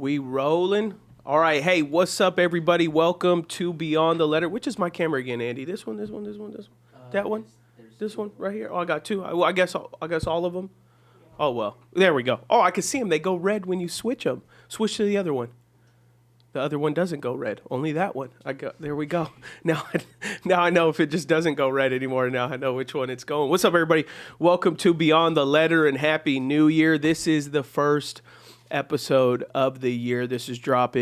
We rolling. All right. Hey, what's up, everybody? Welcome to Beyond the Letter. Which is my camera again, Andy? This one, this one, this one, this one. That one? This one right here. Oh, I got two. I guess all of them. Oh well. There we go. Oh, I can see them. They go red when you switch them. Switch to the other one. The other one doesn't go red. Only that one. There we go. Now I know if it just doesn't go red anymore. Now I know which one it's going. What's up, everybody? Welcome to Beyond the Letter and Happy New Year. This is the first episode of the year. This has dropped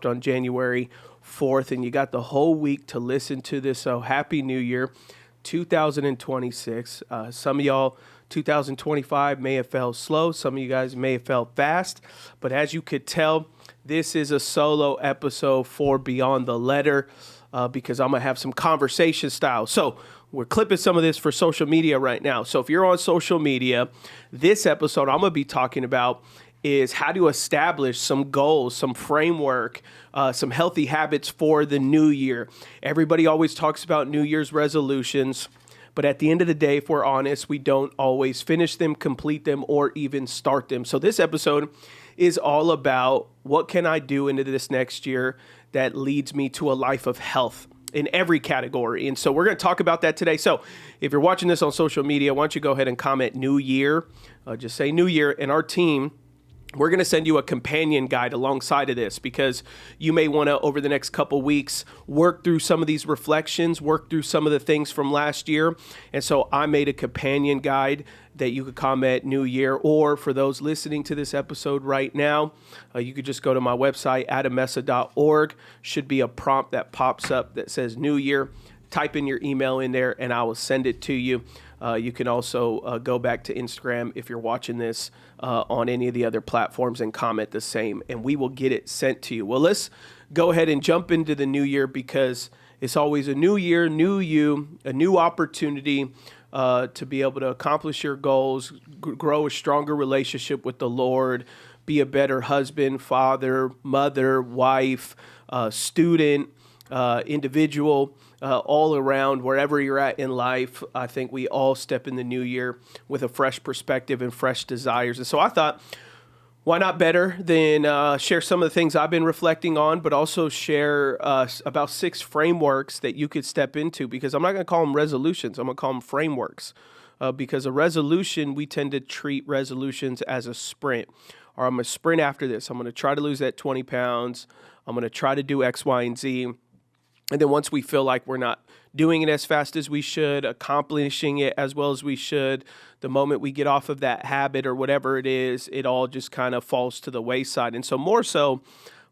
on January 4th, and you got the whole week to listen to this. So Happy New Year 2026. Some of y'all 2025 may have felt slow. Some of you guys may have felt fast. But as you could tell, this is a solo episode for Beyond the Letter because I'm going to have some conversation style. So we're clipping some of this for social media right now. So if you're on social media, this episode I'm going to be talking about is how to establish some goals, some framework, some healthy habits for the new year. Everybody always talks about New Year's resolutions. But at the end of the day, if we're honest, we don't always finish them, complete them, or even start them. So this episode is all about what can I do into this next year that leads me to a life of health in every category. And so we're going to talk about that today. So if you're watching this on social media, why don't you go ahead and comment New Year, just say New Year, and our team, we're going to send you a companion guide alongside of this because you may want to, over the next couple weeks, work through some of these reflections, work through some of the things from last year. And so I made a companion guide that you could comment New Year, or for those listening to this episode right now, you could just go to my website, adamessa.org. Should be a prompt that pops up that says New Year. Type in your email in there and I will send it to you. You can also go back to Instagram if you're watching this on any of the other platforms and comment the same, and we will get it sent to you. Well, let's go ahead and jump into the new year because it's always a new year, new you, a new opportunity to be able to accomplish your goals, grow a stronger relationship with the Lord, be a better husband, father, mother, wife, student, individual, all around, wherever you're at in life. I think we all step in the new year with a fresh perspective and fresh desires. And so I thought, why not better than share some of the things I've been reflecting on, but also share about 6 frameworks that you could step into, because I'm not going to call them resolutions. I'm going to call them frameworks because a resolution, we tend to treat resolutions as a sprint. Or I'm going to sprint after this. I'm going to try to lose that 20 pounds. I'm going to try to do X, Y, and Z. And then once we feel like we're not doing it as fast as we should, accomplishing it as well as we should, the moment we get off of that habit or whatever it is, it all just kind of falls to the wayside. And so more so,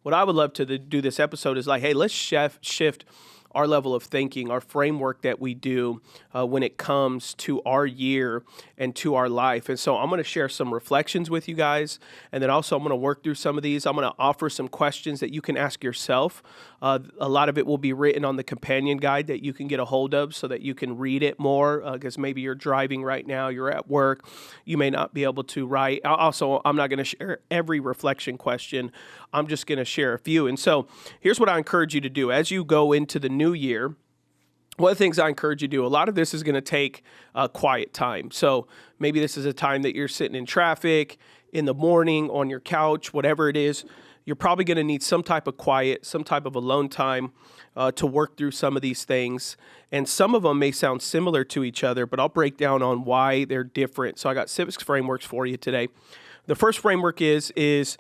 what I would love to do this episode is like, hey, let's shift our level of thinking, our framework that we do when it comes to our year and to our life. And so I'm going to share some reflections with you guys. And then also I'm going to work through some of these. I'm going to offer some questions that you can ask yourself. A lot of it will be written on the companion guide that you can get a hold of so that you can read it more because maybe you're driving right now, you're at work, you may not be able to write. Also, I'm not going to share every reflection question. I'm just going to share a few. And so here's what I encourage you to do. As you go into the new year, one of the things I encourage you to do, a lot of this is going to take quiet time. So maybe this is a time that you're sitting in traffic, in the morning, on your couch, whatever it is. You're probably going to need some type of quiet, some type of alone time to work through some of these things. And some of them may sound similar to each other, but I'll break down on why they're different. So I got 6 frameworks for you today. The first framework is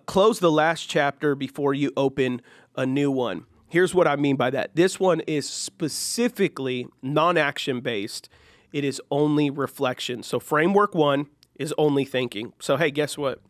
close the last chapter before you open a new one. Here's what I mean by that. This one is specifically non-action based. It is only reflection. So framework 1 is only thinking. So hey, guess what?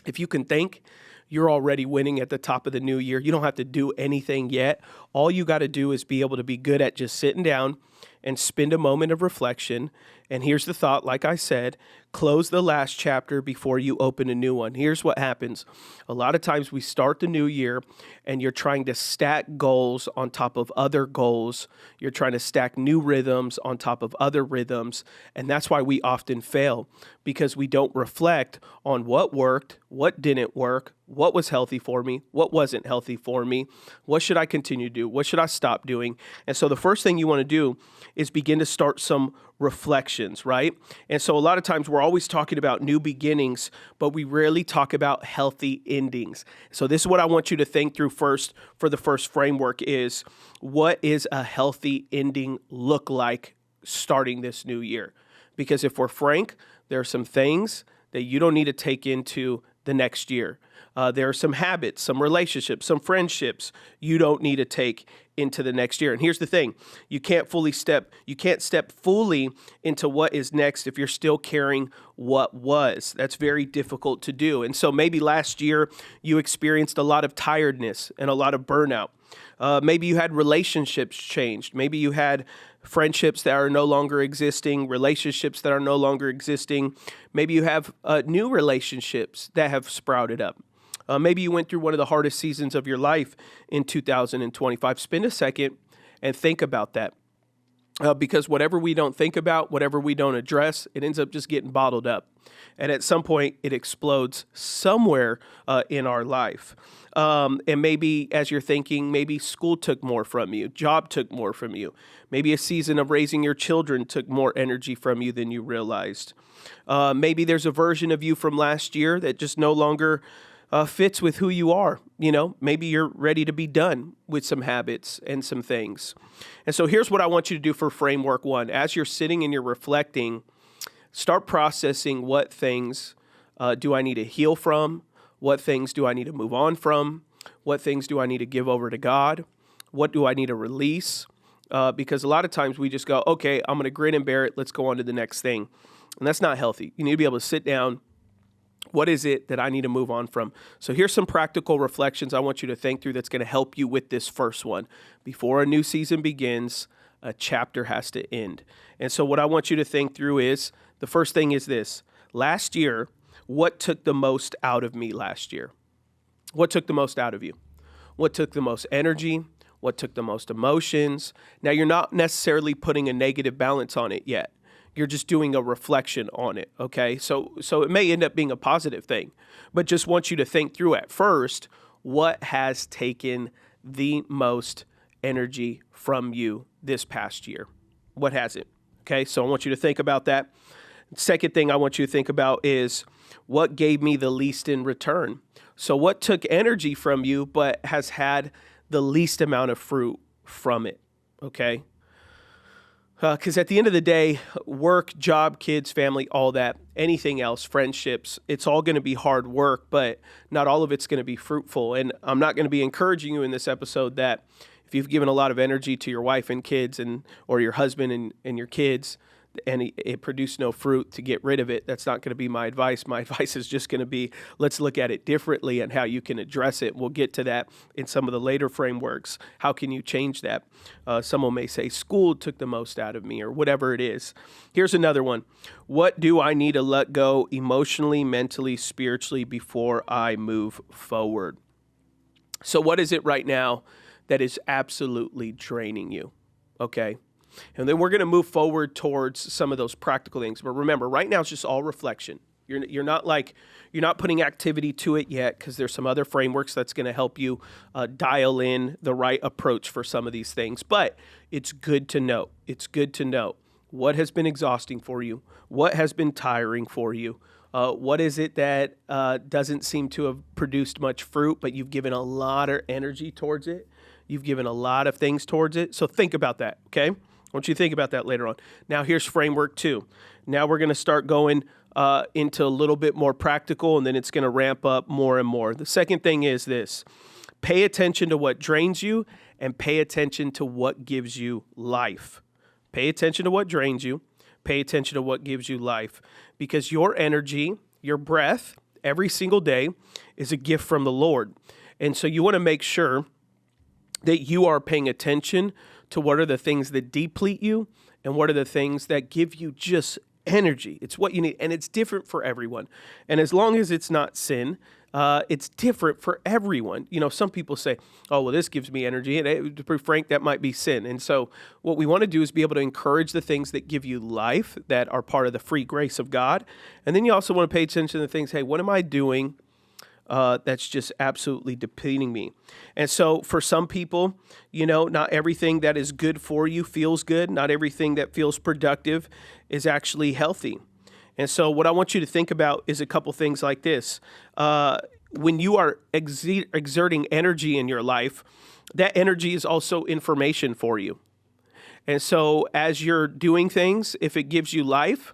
If you can think, you're already winning at the top of the new year. You don't have to do anything yet. All you got to do is be able to be good at just sitting down and spend a moment of reflection. And here's the thought, like I said, close the last chapter before you open a new one. Here's what happens. A lot of times we start the new year and you're trying to stack goals on top of other goals. You're trying to stack new rhythms on top of other rhythms. And that's why we often fail, because we don't reflect on what worked, what didn't work, what was healthy for me, what wasn't healthy for me, what should I continue to do, what should I stop doing. And so the first thing you want to do is begin to start some reflections, right? And so a lot of times we're always talking about new beginnings, but we rarely talk about healthy endings. So this is what I want you to think through first for the first framework is, what is a healthy ending look like starting this new year? Because if we're frank, there are some things that you don't need to take into the next year. There are some habits, some relationships, some friendships you don't need to take into the next year. And here's the thing, you can't step fully into what is next if you're still carrying what was. That's very difficult to do. And so maybe last year you experienced a lot of tiredness and a lot of burnout. Maybe you had relationships changed. Maybe you had friendships that are no longer existing, relationships that are no longer existing. Maybe you have new relationships that have sprouted up. Maybe you went through one of the hardest seasons of your life in 2025. Spend a second and think about that. Because whatever we don't think about, whatever we don't address, it ends up just getting bottled up. And at some point, it explodes somewhere in our life. And maybe as you're thinking, maybe school took more from you, job took more from you. Maybe a season of raising your children took more energy from you than you realized. Maybe there's a version of you from last year that just no longer fits with who you are. You know, maybe you're ready to be done with some habits and some things. And so here's what I want you to do for framework one. As you're sitting and you're reflecting, start processing what things do I need to heal from? What things do I need to move on from? What things do I need to give over to God? What do I need to release? Because a lot of times we just go, okay, I'm going to grin and bear it. Let's go on to the next thing. And that's not healthy. You need to be able to sit down. What is it that I need to move on from? So here's some practical reflections I want you to think through that's going to help you with this first one. Before a new season begins, a chapter has to end. And so what I want you to think through is, the first thing is this. Last year, what took the most out of me last year? What took the most out of you? What took the most energy? What took the most emotions? Now, you're not necessarily putting a negative balance on it yet. You're just doing a reflection on it, okay? So it may end up being a positive thing, but just want you to think through at first, what has taken the most energy from you this past year? What has it? Okay, so I want you to think about that. Second thing I want you to think about is, what gave me the least in return? So what took energy from you but has had the least amount of fruit from it, okay? Because at the end of the day, work, job, kids, family, all that, anything else, friendships, it's all going to be hard work, but not all of it's going to be fruitful. And I'm not going to be encouraging you in this episode that if you've given a lot of energy to your wife and kids or your husband and your kids, and it produced no fruit, to get rid of it. That's not going to be my advice. My advice is just going to be, let's look at it differently and how you can address it. We'll get to that in some of the later frameworks. How can you change that? Someone may say, school took the most out of me, or whatever it is. Here's another one. What do I need to let go emotionally, mentally, spiritually before I move forward? So what is it right now that is absolutely draining you? Okay. And then we're going to move forward towards some of those practical things. But remember, right now it's just all reflection. You're not putting activity to it yet, because there's some other frameworks that's going to help you dial in the right approach for some of these things. But it's good to know. It's good to know what has been exhausting for you, what has been tiring for you. What is it that doesn't seem to have produced much fruit, but you've given a lot of energy towards it? You've given a lot of things towards it. So think about that, okay? I want you to think about that later on. Now, here's framework 2. Now we're going to start going into a little bit more practical, and then it's going to ramp up more and more. The second thing is this. Pay attention to what drains you and pay attention to what gives you life. Pay attention to what drains you. Pay attention to what gives you life. Because your energy, your breath, every single day is a gift from the Lord. And so you want to make sure that you are paying attention to what are the things that deplete you and what are the things that give you just energy. It's what you need, and it's different for everyone. And as long as it's not sin, it's different for everyone. You know, some people say, oh, well, this gives me energy, and to be frank, that might be sin. And so what we want to do is be able to encourage the things that give you life, that are part of the free grace of God. And then you also want to pay attention to the things, hey, what am I doing that's just absolutely depleting me. And so for some people, not everything that is good for you feels good. Not everything that feels productive is actually healthy. And so what I want you to think about is a couple things like this. When you are exerting energy in your life, that energy is also information for you. And so as you're doing things, if it gives you life,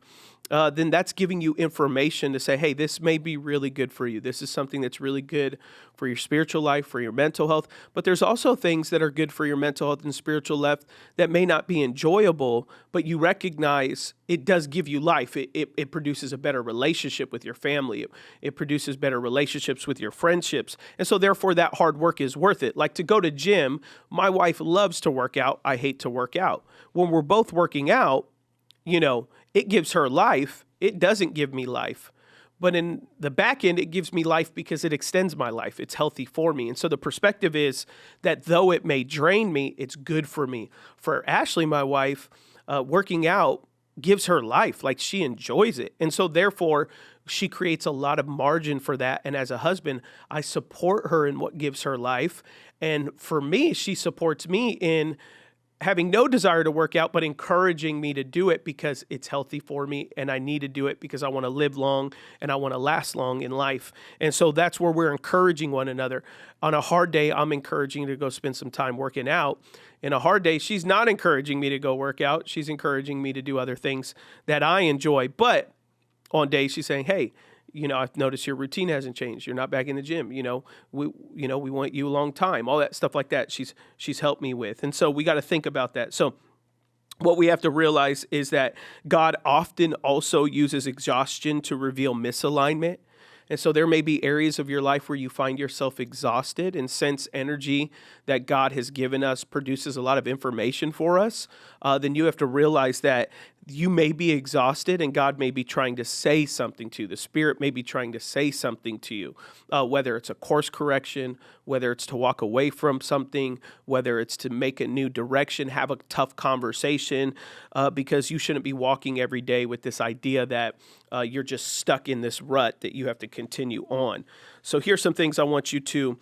then that's giving you information to say, hey, this may be really good for you. This is something that's really good for your spiritual life, for your mental health. But there's also things that are good for your mental health and spiritual life that may not be enjoyable, but you recognize it does give you life. It produces a better relationship with your family. It produces better relationships with your friendships. And so therefore that hard work is worth it. Like to go to gym, my wife loves to work out. I hate to work out. When we're both working out, it gives her life. It doesn't give me life. But in the back end, it gives me life because it extends my life. It's healthy for me. And so the perspective is that though it may drain me, it's good for me. For Ashley, my wife, working out gives her life. Like she enjoys it. And so therefore, she creates a lot of margin for that. And as a husband, I support her in what gives her life. And for me, she supports me in having no desire to work out, but encouraging me to do it because it's healthy for me and I need to do it because I want to live long and I want to last long in life. And so that's where we're encouraging one another. On a hard day, I'm encouraging her to go spend some time working out. In a hard day, she's not encouraging me to go work out. She's encouraging me to do other things that I enjoy. But on days she's saying, hey, I've noticed your routine hasn't changed. You're not back in the gym. We want you a long time. All that stuff like that. She's helped me with. And so we got to think about that. So what we have to realize is that God often also uses exhaustion to reveal misalignment. And so there may be areas of your life where you find yourself exhausted and sense energy that God has given us produces a lot of information for us. Then you have to realize that you may be exhausted and God may be trying to say something to you. The Spirit may be trying to say something to you, whether it's a course correction, whether it's to walk away from something, whether it's to make a new direction, have a tough conversation, because you shouldn't be walking every day with this idea that you're just stuck in this rut that you have to continue on. So here's some things I want you to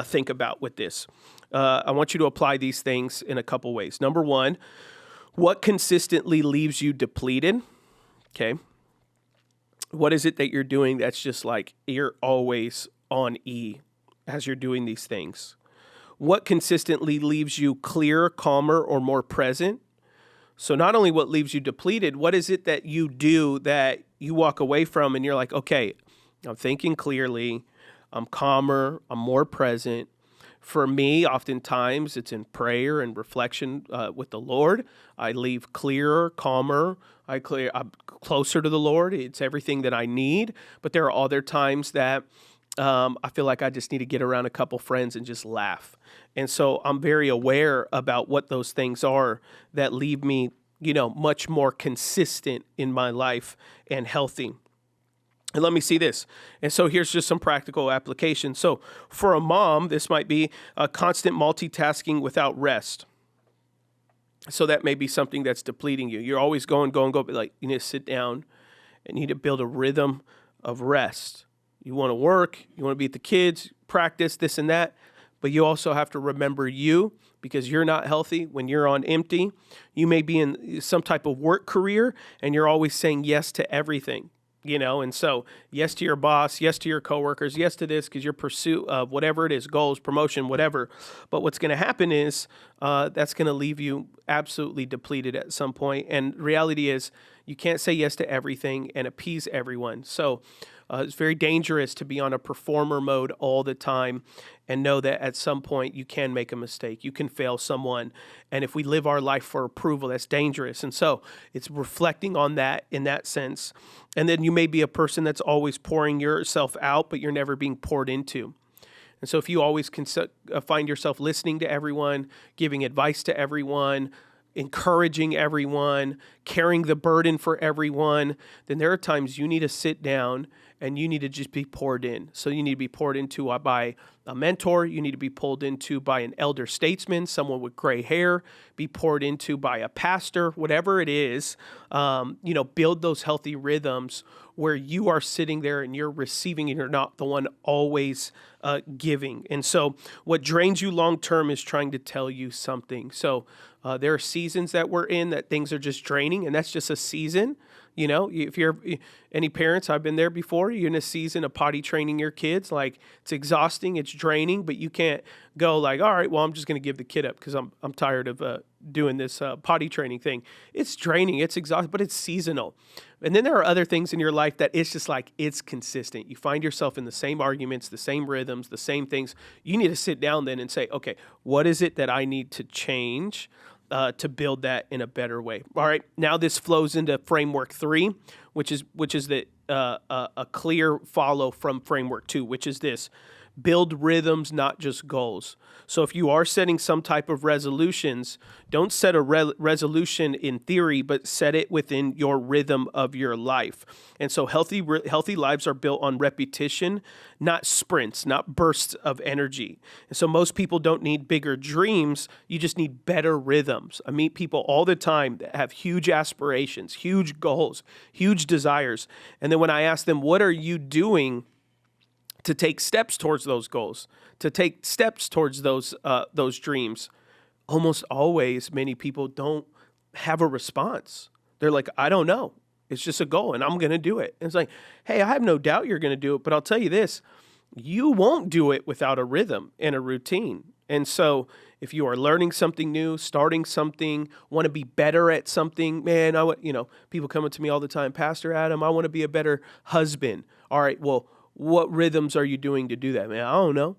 think about with this. I want you to apply these things in a couple ways. Number one, what consistently leaves you depleted? Okay. What is it that you're doing that's just like you're always on E as you're doing these things? What consistently leaves you clearer, calmer, or more present? So not only what leaves you depleted, what is it that you do that you walk away from and you're like, okay, I'm thinking clearly, I'm calmer, I'm more present. For me, oftentimes it's in prayer and reflection with the Lord. I leave clearer, calmer. I'm closer to the Lord. It's everything that I need. But there are other times that I feel like I just need to get around a couple friends and just laugh. And so I'm very aware about what those things are that leave me, much more consistent in my life and healthy. And let me see this. And so here's just some practical application. So for a mom, this might be a constant multitasking without rest. So that may be something that's depleting you. You're always going, but like you need to sit down and you need to build a rhythm of rest. You want to work, you want to be with the kids, practice this and that, but you also have to remember you because you're not healthy when you're on empty. You may be in some type of work career and you're always saying yes to everything. And so yes to your boss, yes to your coworkers, yes to this because your pursuit of whatever it is, goals, promotion, whatever. But what's going to happen is that's going to leave you absolutely depleted at some point. And reality is you can't say yes to everything and appease everyone. So it's very dangerous to be on a performer mode all the time and know that at some point you can make a mistake. You can fail someone. And if we live our life for approval, that's dangerous. And so it's reflecting on that in that sense. And then you may be a person that's always pouring yourself out, but you're never being poured into. And so if you always find yourself listening to everyone, giving advice to everyone, encouraging everyone, carrying the burden for everyone, then there are times you need to sit down and you need to just be poured in. So you need to be poured into by a mentor. You need to be pulled into by an elder statesman, someone with gray hair, be poured into by a pastor, whatever it is. Build those healthy rhythms where you are sitting there and you're receiving and you're not the one always giving. And so what drains you long term is trying to tell you something. So there are seasons that we're in that things are just draining, and that's just a season. You know, if you're any parents, I've been there before. You're in a season of potty training your kids. Like, it's exhausting, it's draining, but you can't go like, all right, well, I'm just going to give the kid up because I'm tired of doing this potty training thing. It's draining, it's exhausting, but it's seasonal. And then there are other things in your life that it's just like, it's consistent. You find yourself in the same arguments, the same rhythms, the same things. You need to sit down then and say, okay, what is it that I need to change to build that in a better way? All right, now this flows into framework 3, which is a clear follow from framework 2, which is this: build rhythms, not just goals. So if you are setting some type of resolutions, don't set a resolution in theory, but set it within your rhythm of your life. And so healthy lives are built on repetition, not sprints, not bursts of energy. And so most people don't need bigger dreams. You just need better rhythms. I meet people all the time that have huge aspirations, huge goals, huge desires. And then when I ask them, what are you doing to take steps towards those goals, to take steps towards those dreams, almost always many people don't have a response. They're like, I don't know. It's just a goal and I'm going to do it. And it's like, hey, I have no doubt you're going to do it, but I'll tell you this, you won't do it without a rhythm and a routine. And so if you are learning something new, starting something, want to be better at something, man, people come up to me all the time, Pastor Adam, I want to be a better husband. All right, well, what rhythms are you doing to do that, man? I don't know.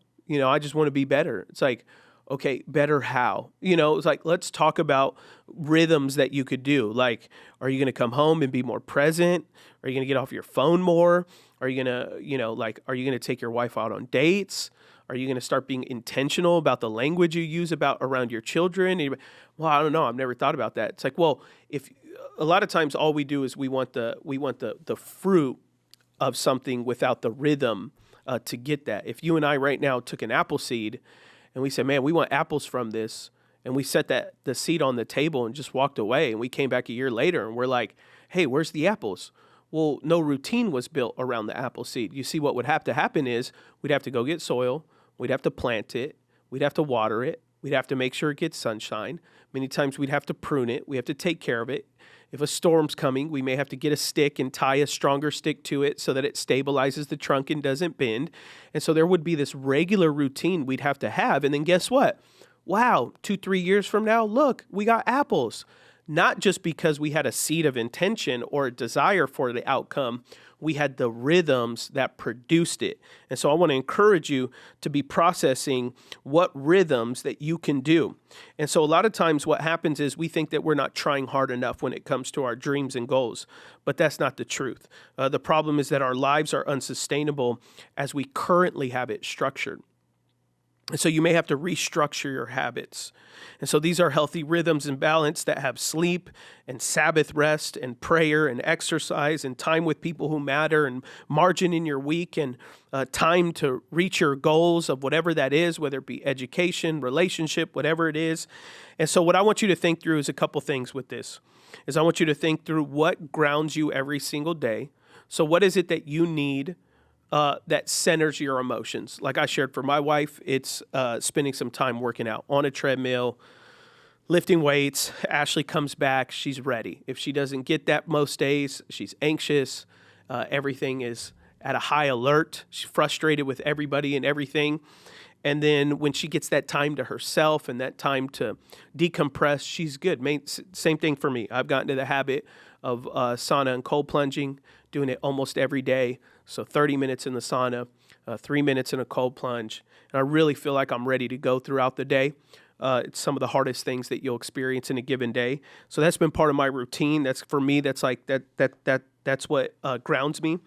I just want to be better. It's like, okay, better how? It's like, let's talk about rhythms that you could do. Like, are you going to come home and be more present? Are you going to get off your phone more? Are you going to, are you going to take your wife out on dates? Are you going to start being intentional about the language you use around your children? Well, I don't know. I've never thought about that. It's like, well, if a lot of times all we do is we want the fruit of something without the rhythm to get that. If you and I right now took an apple seed and we said, man, we want apples from this, and we set the seed on the table and just walked away, and we came back a year later and we're like, hey, where's the apples? Well, no routine was built around the apple seed. You see, what would have to happen is we'd have to go get soil, we'd have to plant it, we'd have to water it, we'd have to make sure it gets sunshine. Many times we'd have to prune it, we have to take care of it. If a storm's coming, we may have to get a stick and tie a stronger stick to it so that it stabilizes the trunk and doesn't bend. And so there would be this regular routine we'd have to have. And then guess what? Wow, 2-3 years from now, look, we got apples. Not just because we had a seed of intention or a desire for the outcome, we had the rhythms that produced it. And so I want to encourage you to be processing what rhythms that you can do. And so a lot of times what happens is we think that we're not trying hard enough when it comes to our dreams and goals, but that's not the truth. The problem is that our lives are unsustainable as we currently have it structured. And so you may have to restructure your habits. And so these are healthy rhythms and balance that have sleep and Sabbath rest and prayer and exercise and time with people who matter and margin in your week and time to reach your goals of whatever that is, whether it be education, relationship, whatever it is. And so what I want you to think through is a couple things with this. Is I want you to think through what grounds you every single day. So what is it that you need that centers your emotions? Like I shared for my wife, it's spending some time working out on a treadmill, lifting weights. Ashley comes back, she's ready. If she doesn't get that most days, she's anxious. Everything is at a high alert. She's frustrated with everybody and everything. And then when she gets that time to herself and that time to decompress, she's good. Same thing for me. I've gotten to the habit of sauna and cold plunging, doing it almost every day. So 30 minutes in the sauna, 3 minutes in a cold plunge. And I really feel like I'm ready to go throughout the day. It's some of the hardest things that you'll experience in a given day. So that's been part of my routine. That's for me, that's like that's what grounds me.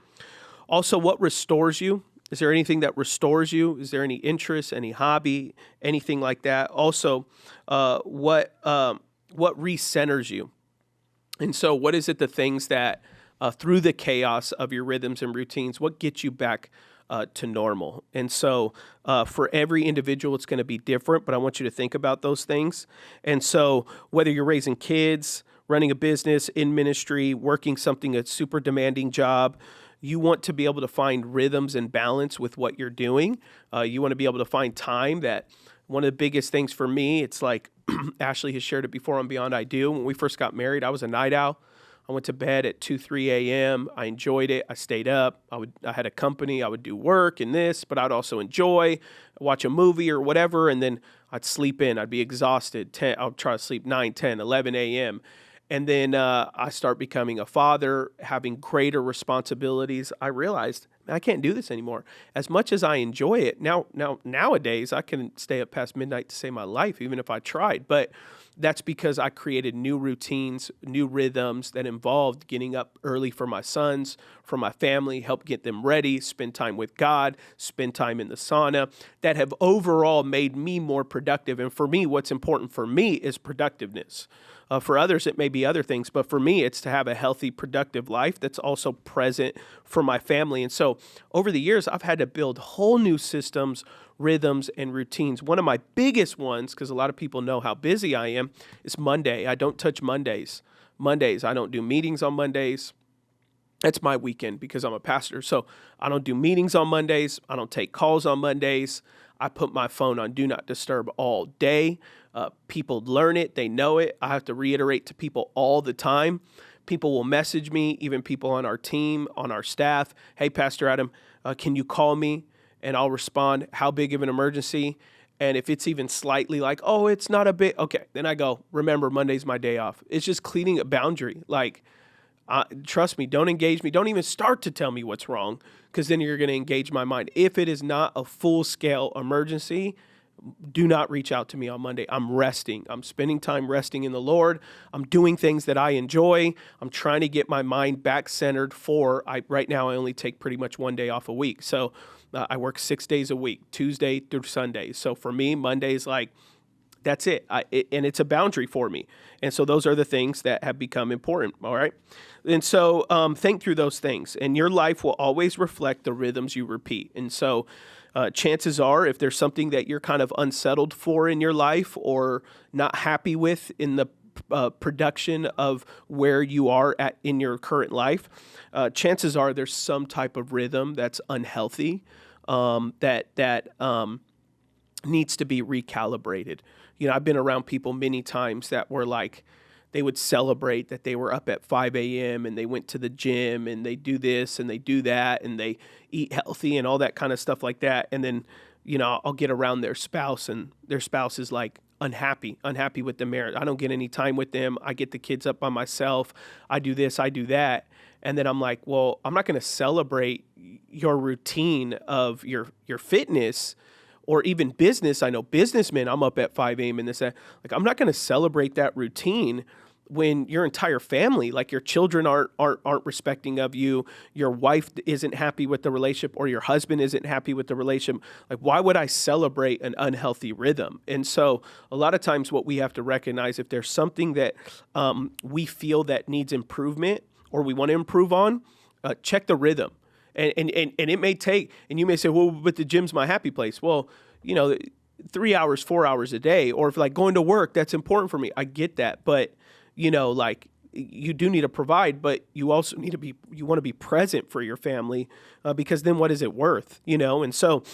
Also, what restores you? Is there anything that restores you? Is there any interest, any hobby, anything like that? Also, what recenters you? And so what is it, the things that through the chaos of your rhythms and routines, what gets you back to normal? And so for every individual, it's going to be different, but I want you to think about those things. And so whether you're raising kids, running a business, in ministry, working something, a super demanding job, you want to be able to find rhythms and balance with what you're doing. You want to be able to find time. That one of the biggest things for me, it's like Ashley has shared it before on Beyond I Do. When we first got married, I was a night owl. I went to bed at 2, 3 a.m. I enjoyed it. I stayed up. I had a company. I would do work and this, but I'd also enjoy, watch a movie or whatever, and then I'd sleep in. I'd be exhausted. I'll try to sleep 9, 10, 11 a.m. And then I start becoming a father, having greater responsibilities. I realized, man, I can't do this anymore. As much as I enjoy it, nowadays I can stay up past midnight to save my life, even if I tried. But that's because I created new routines, new rhythms that involved getting up early for my sons, for my family, help get them ready, spend time with God, spend time in the sauna, that have overall made me more productive. And for me, what's important for me is productiveness. For others, it may be other things, but for me, it's to have a healthy, productive life that's also present for my family. And so over the years, I've had to build whole new systems, rhythms, and routines. One of my biggest ones, because a lot of people know how busy I am, is Monday. I don't touch Mondays. I don't do meetings on Mondays. That's my weekend because I'm a pastor. So I don't do meetings on Mondays. I don't take calls on Mondays. I put my phone on Do Not Disturb all day. People learn it. They know it. I have to reiterate to people all the time. People will message me, even people on our team, on our staff. Hey, Pastor Adam, can you call me? And I'll respond, how big of an emergency? And if it's even slightly like, oh, it's not a bit, okay. Then I go, remember, Monday's my day off. It's just cleaning a boundary. Like, trust me, don't engage me. Don't even start to tell me what's wrong, because then you're going to engage my mind. If it is not a full-scale emergency, do not reach out to me on Monday. I'm resting. I'm spending time resting in the Lord. I'm doing things that I enjoy. I'm trying to get my mind back centered right now I only take pretty much one day off a week. So I work 6 days a week, Tuesday through Sunday. So for me, Monday is like, that's it. And it's a boundary for me. And so those are the things that have become important. All right. And so think through those things, and your life will always reflect the rhythms you repeat. And so chances are, if there's something that you're kind of unsettled for in your life or not happy with in the production of where you are at in your current life, chances are there's some type of rhythm that's unhealthy, that needs to be recalibrated. You know, I've been around people many times that were like, they would celebrate that they were up at 5 a.m. and they went to the gym and they do this and they do that and they eat healthy and all that kind of stuff like that. And then, you know, I'll get around their spouse and their spouse is like unhappy with the marriage. I don't get any time with them. I get the kids up by myself. I do this, I do that. And then I'm like, well, I'm not going to celebrate your routine of your fitness or even business. I know businessmen, I'm up at 5 a.m. and this, that. Like, I'm not going to celebrate that routine when your entire family, like your children aren't respecting of you, your wife isn't happy with the relationship, or your husband isn't happy with the relationship. Like, why would I celebrate an unhealthy rhythm? And so a lot of times what we have to recognize, if there's something that we feel that needs improvement or we want to improve on, check the rhythm. And it may take, and you may say, well, but the gym's my happy place. Well, you know, 3 hours, 4 hours a day, or if like going to work, that's important for me. I get that. But, you know, like you do need to provide, but you also need to you want to be present for your family, because then what is it worth, you know? And so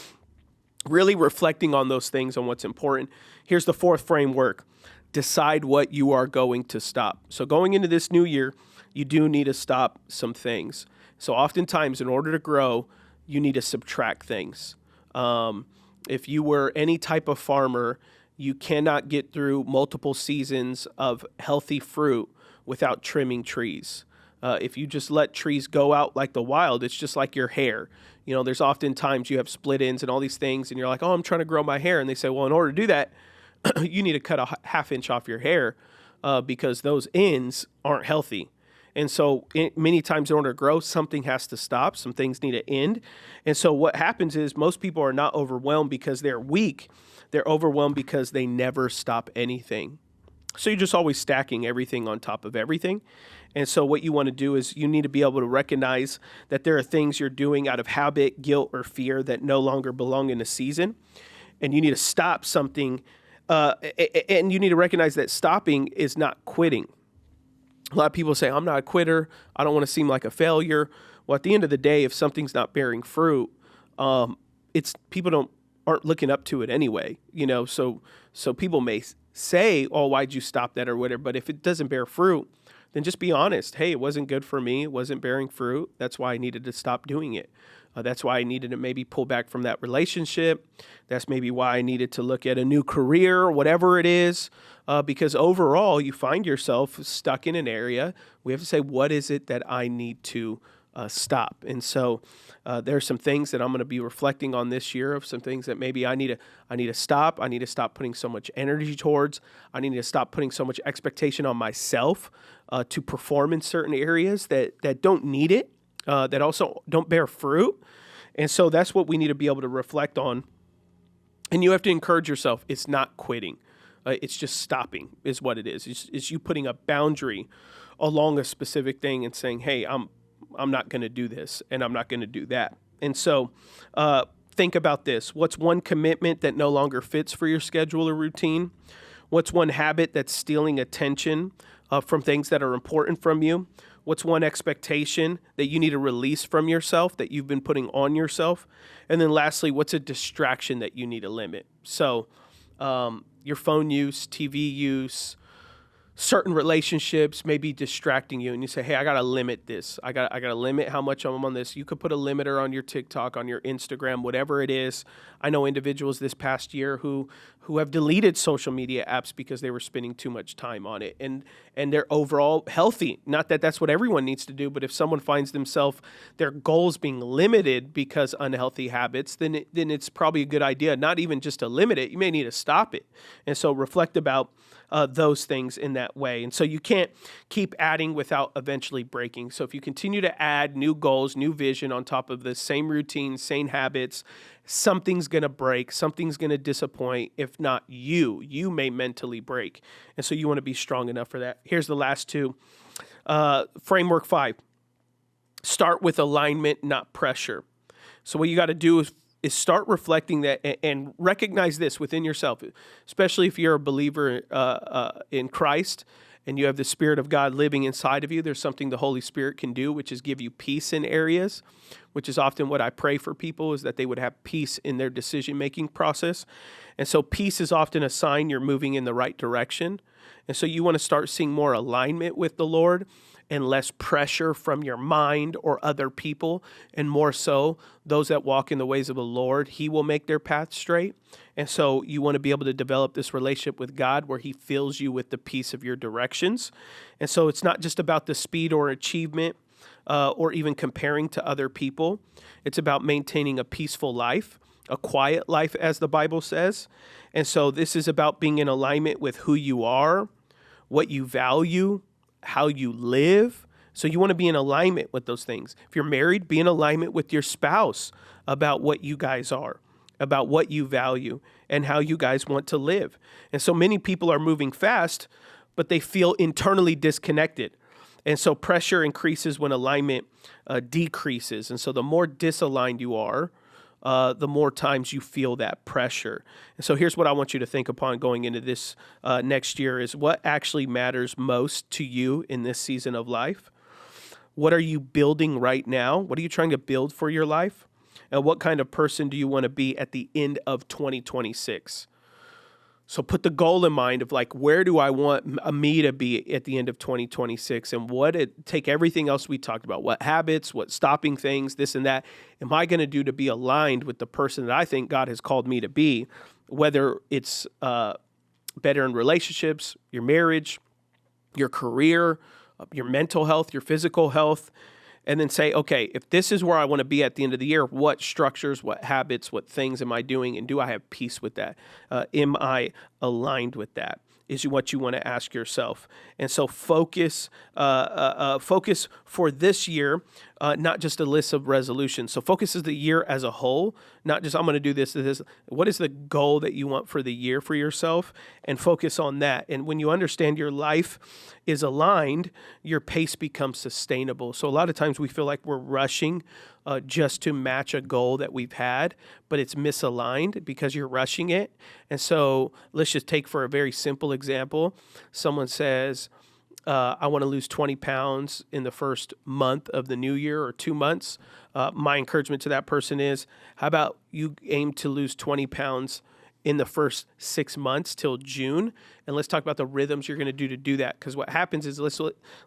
really reflecting on those things, on what's important. Here's the fourth framework: decide what you are going to stop. So going into this new year, you do need to stop some things. So oftentimes, in order to grow, you need to subtract things. If you were any type of farmer, you cannot get through multiple seasons of healthy fruit without trimming trees. If you just let trees go out like the wild, it's just like your hair. You know, there's often times you have split ends and all these things, and you're like, oh, I'm trying to grow my hair. And they say, well, in order to do that, you need to cut a half inch off your hair because those ends aren't healthy. And so many times in order to grow, something has to stop. Some things need to end. And so what happens is most people are not overwhelmed because they're weak. They're overwhelmed because they never stop anything. So you're just always stacking everything on top of everything. And so what you want to do is you need to be able to recognize that there are things you're doing out of habit, guilt, or fear that no longer belong in a season. And you need to stop something. And you need to recognize that stopping is not quitting. A lot of people say, I'm not a quitter. I don't want to seem like a failure. Well, at the end of the day, if something's not bearing fruit, it's people aren't looking up to it anyway, so people may say, oh, why'd you stop that or whatever, but if it doesn't bear fruit, then just be honest. Hey, it wasn't good for me. It wasn't bearing fruit. That's why I needed to stop doing it. That's why I needed to maybe pull back from that relationship. That's maybe why I needed to look at a new career, whatever it is, because overall you find yourself stuck in an area. We have to say, what is it that I need to stop? And so there are some things that I'm going to be reflecting on this year, of some things that maybe I need to stop. I need to stop putting so much energy towards. I need to stop putting so much expectation on myself to perform in certain areas that don't need it, that also don't bear fruit. And so that's what we need to be able to reflect on. And you have to encourage yourself. It's not quitting. It's just stopping is what it is. It's you putting a boundary along a specific thing and saying, hey, I'm not going to do this and I'm not going to do that. And so think about this. What's one commitment that no longer fits for your schedule or routine? What's one habit that's stealing attention from things that are important from you? What's one expectation that you need to release from yourself that you've been putting on yourself? And then lastly, what's a distraction that you need to limit? So your phone use, TV use, certain relationships may be distracting you, and you say, hey, I got to limit this. I got to limit how much I'm on this. You could put a limiter on your TikTok, on your Instagram, whatever it is. I know individuals this past year who have deleted social media apps because they were spending too much time on it, and they're overall healthy. Not that that's what everyone needs to do, but if someone finds themselves, their goals being limited because unhealthy habits, then it's probably a good idea not even just to limit it. You may need to stop it. And so reflect about those things in that way. And so you can't keep adding without eventually breaking. So if you continue to add new goals, new vision on top of the same routine, same habits, something's going to break, something's going to disappoint. If not you may mentally break. And so you want to be strong enough for that. Here's the last two. Framework 5, start with alignment, not pressure. So what you got to do is start reflecting that and recognize this within yourself, especially if you're a believer in Christ and you have the Spirit of God living inside of you. There's something the Holy Spirit can do, which is give you peace in areas, which is often what I pray for people, is that they would have peace in their decision-making process. And so peace is often a sign you're moving in the right direction. And so you want to start seeing more alignment with the Lord and less pressure from your mind or other people, and more so those that walk in the ways of the Lord. He will make their path straight. And so you want to be able to develop this relationship with God where he fills you with the peace of your directions. And so it's not just about the speed or achievement or even comparing to other people. It's about maintaining a peaceful life, a quiet life, as the Bible says. And so this is about being in alignment with who you are, what you value, how you live. So you want to be in alignment with those things. If you're married, be in alignment with your spouse about what you guys are, about what you value, and how you guys want to live. And so many people are moving fast, but they feel internally disconnected. And so pressure increases when alignment decreases. And so the more disaligned you are, the more times you feel that pressure. And so here's what I want you to think upon going into this next year is what actually matters most to you in this season of life. What are you building right now? What are you trying to build for your life? And what kind of person do you want to be at the end of 2026? So put the goal in mind of like, where do I want me to be at the end of 2026? And take everything else we talked about, what habits, what stopping things, this and that, am I going to do to be aligned with the person that I think God has called me to be, whether it's better in relationships, your marriage, your career, your mental health, your physical health, and then say, okay, if this is where I want to be at the end of the year, what structures, what habits, what things am I doing? And do I have peace with that? Am I aligned with that? Is what you want to ask yourself. And so focus for this year, not just a list of resolutions. So focus is the year as a whole, not just I'm going to do this. What is the goal that you want for the year for yourself? And focus on that. And when you understand your life is aligned, your pace becomes sustainable. So a lot of times we feel like we're rushing just to match a goal that we've had, but it's misaligned because you're rushing it. And so let's just take for a very simple example. Someone says, I want to lose 20 pounds in the first month of the new year or 2 months. My encouragement to that person is, how about you aim to lose 20 pounds in the first 6 months till June? And let's talk about the rhythms you're going to do that. Because what happens is, let's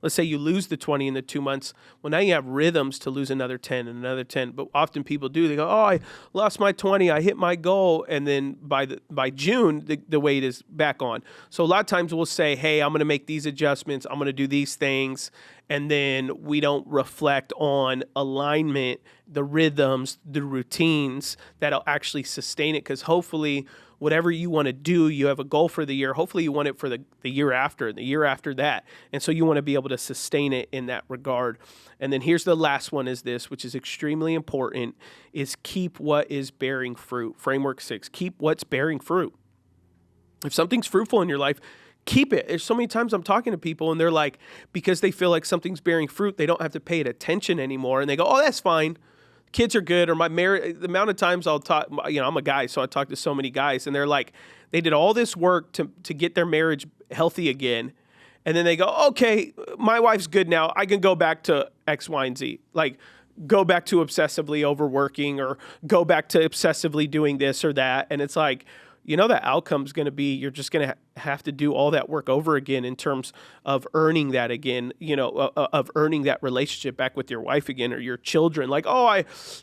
say you lose the 20 in the 2 months. Well, now you have rhythms to lose another 10 and another 10. But often people do. They go, oh, I lost my 20. I hit my goal. And then by June, the weight is back on. So a lot of times we'll say, hey, I'm going to make these adjustments. I'm going to do these things. And then we don't reflect on alignment, the rhythms, the routines that'll actually sustain it. Because hopefully, whatever you want to do, you have a goal for the year. Hopefully you want it for the year after, and the year after that. And so you want to be able to sustain it in that regard. And then here's the last one is this, which is extremely important, is keep what is bearing fruit. Framework 6, keep what's bearing fruit. If something's fruitful in your life, keep it. There's so many times I'm talking to people and they're like, because they feel like something's bearing fruit, they don't have to pay it attention anymore. And they go, oh, that's fine. Kids are good. Or my marriage, the amount of times I'll talk, I'm a guy, so I talk to so many guys and they're like, they did all this work to get their marriage healthy again. And then they go, okay, my wife's good now. I can go back to X, Y, and Z. Like, go back to obsessively overworking or go back to obsessively doing this or that. And it's like, the outcome's going to be you're just going to have to do all that work over again in terms of earning that again, of earning that relationship back with your wife again or your children. Like,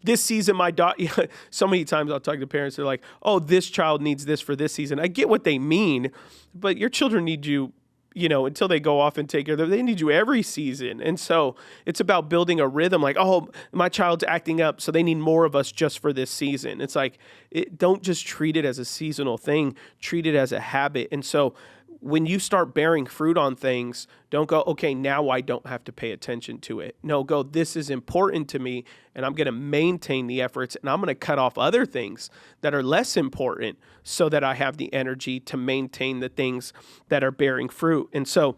this season, my daughter, so many times I'll talk to parents, they're like, oh, this child needs this for this season. I get what they mean, but your children need you, until they go off and take care of them, they need you every season. And so it's about building a rhythm like, oh, my child's acting up, so they need more of us just for this season. It's like, don't just treat it as a seasonal thing, treat it as a habit. And so when you start bearing fruit on things, don't go, okay, now I don't have to pay attention to it. No, go, this is important to me, and I'm going to maintain the efforts, and I'm going to cut off other things that are less important so that I have the energy to maintain the things that are bearing fruit. And so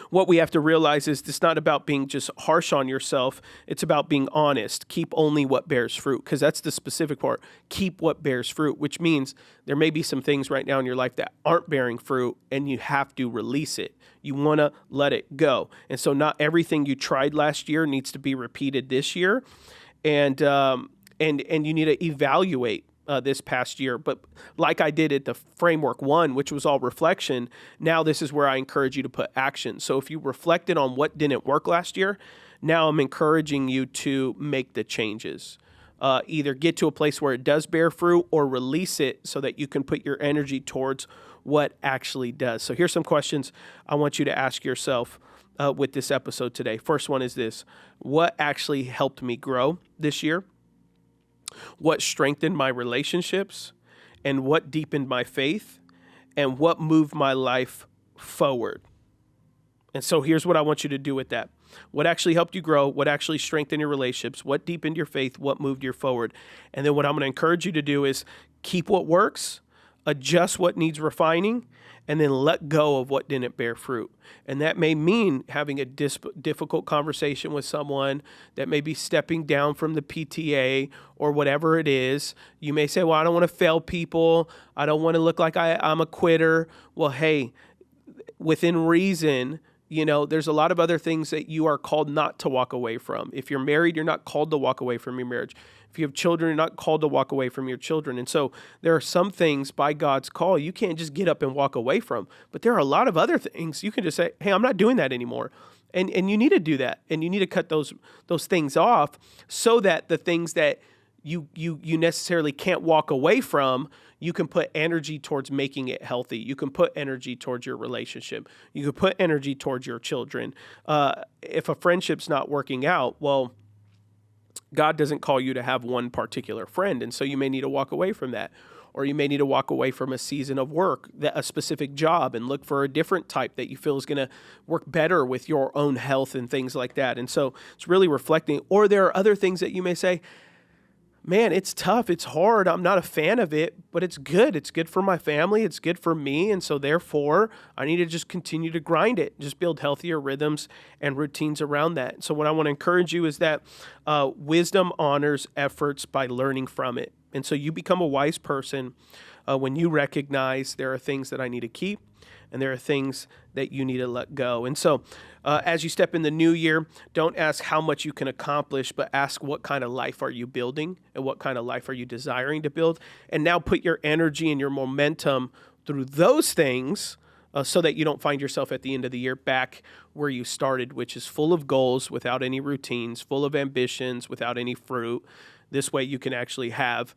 what we have to realize is it's not about being just harsh on yourself. It's about being honest. Keep only what bears fruit, because that's the specific part. Keep what bears fruit, which means there may be some things right now in your life that aren't bearing fruit, and you have to release it. You want to let it go. And so not everything you tried last year needs to be repeated this year. And you need to evaluate this past year. But like I did at the framework 1, which was all reflection, now this is where I encourage you to put action. So if you reflected on what didn't work last year, now I'm encouraging you to make the changes. Either get to a place where it does bear fruit or release it so that you can put your energy towards what actually does. So here's some questions I want you to ask yourself with this episode today. First one is this: what actually helped me grow this year? What strengthened my relationships, and what deepened my faith, and what moved my life forward? And so here's what I want you to do with that. What actually helped you grow? What actually strengthened your relationships? What deepened your faith? What moved you forward? And then what I'm going to encourage you to do is keep what works, adjust what needs refining, and then let go of what didn't bear fruit. And that may mean having a difficult conversation with someone, that may be stepping down from the PTA or whatever it is. You may say, well, I don't want to fail people. I don't want to look like I'm a quitter. Well, hey, within reason, there's a lot of other things that you are called not to walk away from. If you're married, you're not called to walk away from your marriage. If you have children, you're not called to walk away from your children. And so there are some things by God's call you can't just get up and walk away from. But there are a lot of other things you can just say, hey, I'm not doing that anymore. And you need to do that. And you need to cut those things off so that the things that you necessarily can't walk away from, you can put energy towards making it healthy. You can put energy towards your relationship. You can put energy towards your children. If a friendship's not working out, well, God doesn't call you to have one particular friend. And so you may need to walk away from that. Or you may need to walk away from a season of work, a specific job, and look for a different type that you feel is going to work better with your own health and things like that. And so it's really reflecting. Or there are other things that you may say, man, it's tough. It's hard. I'm not a fan of it, but it's good. It's good for my family. It's good for me. And so therefore, I need to just continue to grind it, just build healthier rhythms and routines around that. So what I want to encourage you is that wisdom honors efforts by learning from it. And so you become a wise person when you recognize there are things that I need to keep and there are things that you need to let go. And so as you step in the new year, don't ask how much you can accomplish, but ask what kind of life are you building and what kind of life are you desiring to build. And now put your energy and your momentum through those things so that you don't find yourself at the end of the year back where you started, which is full of goals without any routines, full of ambitions without any fruit. This way you can actually have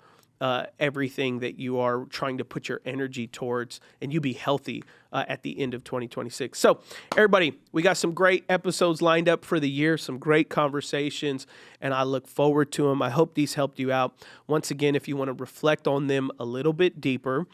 everything that you are trying to put your energy towards, and you be healthy at the end of 2026. So everybody, we got some great episodes lined up for the year, some great conversations, and I look forward to them. I hope these helped you out. Once again, if you want to reflect on them a little bit deeper,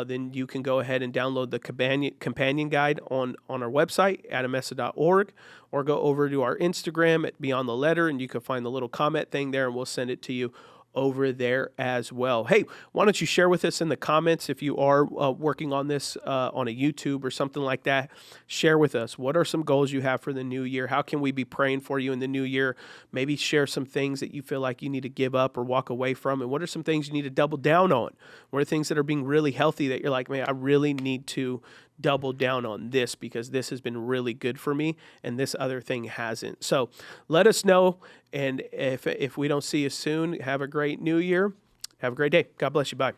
then you can go ahead and download the companion guide on our website, adamessa.org, or go over to our Instagram at Beyond the Letter, and you can find the little comment thing there, and we'll send it to you over there as well. Hey, why don't you share with us in the comments if you are working on this on a YouTube or something like that. Share with us, what are some goals you have for the new year? How can we be praying for you in the new year? Maybe share some things that you feel like you need to give up or walk away from, and what are some things you need to double down on? What are things that are being really healthy that you're like, man, I really need to double down on this because this has been really good for me and this other thing hasn't. So let us know. And if we don't see you soon, have a great new year. Have a great day. God bless you. Bye.